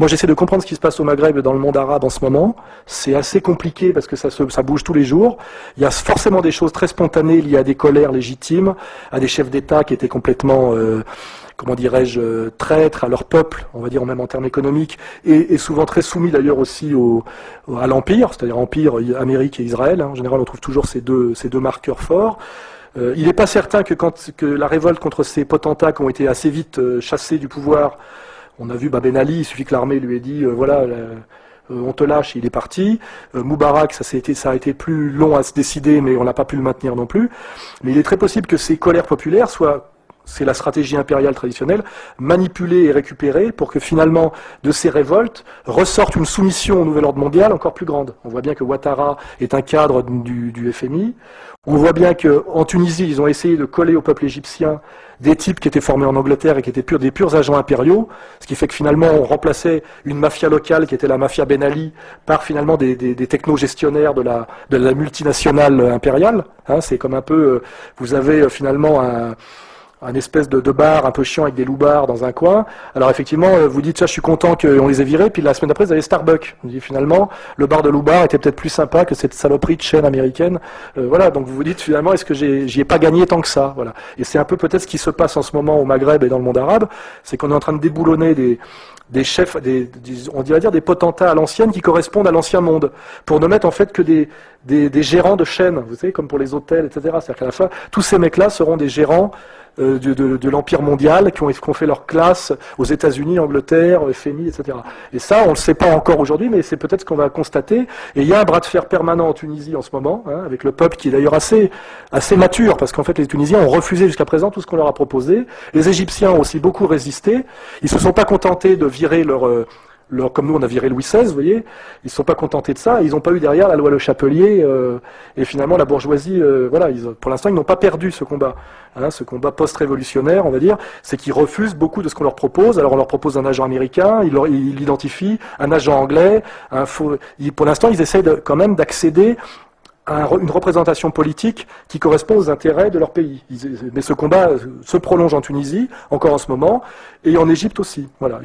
moi j'essaie de comprendre ce qui se passe au Maghreb et dans le monde arabe en ce moment. C'est assez compliqué parce que ça bouge tous les jours. Il y a forcément des choses très spontanées liées à des colères légitimes, à des chefs d'État qui étaient complètement, comment dirais-je, traîtres à leur peuple, on va dire même en termes économiques, et souvent très soumis d'ailleurs aussi à l'Empire, c'est-à-dire Empire, Amérique et Israël. En général, on trouve toujours ces deux marqueurs forts. Il n'est pas certain que la révolte contre ces potentats qui ont été assez vite chassés du pouvoir, on a vu Ben Ali, il suffit que l'armée lui ait dit voilà, on te lâche, et il est parti. Moubarak, ça a été plus long à se décider, mais on n'a pas pu le maintenir non plus. Mais il est très possible que ces colères populaires soient, c'est la stratégie impériale traditionnelle, manipulée et récupérée pour que finalement, de ces révoltes, ressorte une soumission au nouvel ordre mondial encore plus grande. On voit bien que Ouattara est un cadre du FMI. On voit bien qu'en Tunisie, ils ont essayé de coller au peuple égyptien des types qui étaient formés en Angleterre et qui étaient des purs agents impériaux, ce qui fait que finalement on remplaçait une mafia locale qui était la mafia Ben Ali par finalement des techno-gestionnaires de la multinationale impériale. Hein, c'est comme un peu, vous avez finalement un espèce de bar un peu chiant avec des loupards dans un coin. Alors effectivement, vous dites, ça, je suis content qu'on les ait virés, puis la semaine d'après, vous avez Starbucks. Vous dites, finalement, le bar de loupards était peut-être plus sympa que cette saloperie de chaîne américaine. Voilà, donc vous vous dites, finalement, est-ce que j'y ai pas gagné tant que ça? Voilà. Et c'est un peu peut-être ce qui se passe en ce moment au Maghreb et dans le monde arabe, c'est qu'on est en train de déboulonner des chefs, on va dire des potentats à l'ancienne qui correspondent à l'ancien monde, pour ne mettre en fait que des gérants de chaînes, vous savez, comme pour les hôtels, etc. C'est-à-dire qu'à la fin, tous ces mecs-là seront des gérants de l'Empire mondial, qui ont fait leur classe aux États-Unis, Angleterre, FMI, etc. Et ça, on ne le sait pas encore aujourd'hui, mais c'est peut-être ce qu'on va constater. Et il y a un bras de fer permanent en Tunisie en ce moment, hein, avec le peuple qui est d'ailleurs assez mature, parce qu'en fait les Tunisiens ont refusé jusqu'à présent tout ce qu'on leur a proposé. Les Égyptiens ont aussi beaucoup résisté. Ils se sont pas contentés de virer comme nous on a viré Louis XVI, vous voyez, ils ne se sont pas contentés de ça, ils n'ont pas eu derrière la loi Le Chapelier, et finalement la bourgeoisie, voilà, pour l'instant ils n'ont pas perdu ce combat, hein, ce combat post-révolutionnaire, on va dire, c'est qu'ils refusent beaucoup de ce qu'on leur propose. Alors on leur propose un agent américain, ils l'identifient, un agent anglais, pour l'instant ils essayent quand même d'accéder à une représentation politique qui correspond aux intérêts de leur pays. Mais ce combat se prolonge en Tunisie, encore en ce moment, et en Égypte aussi, voilà.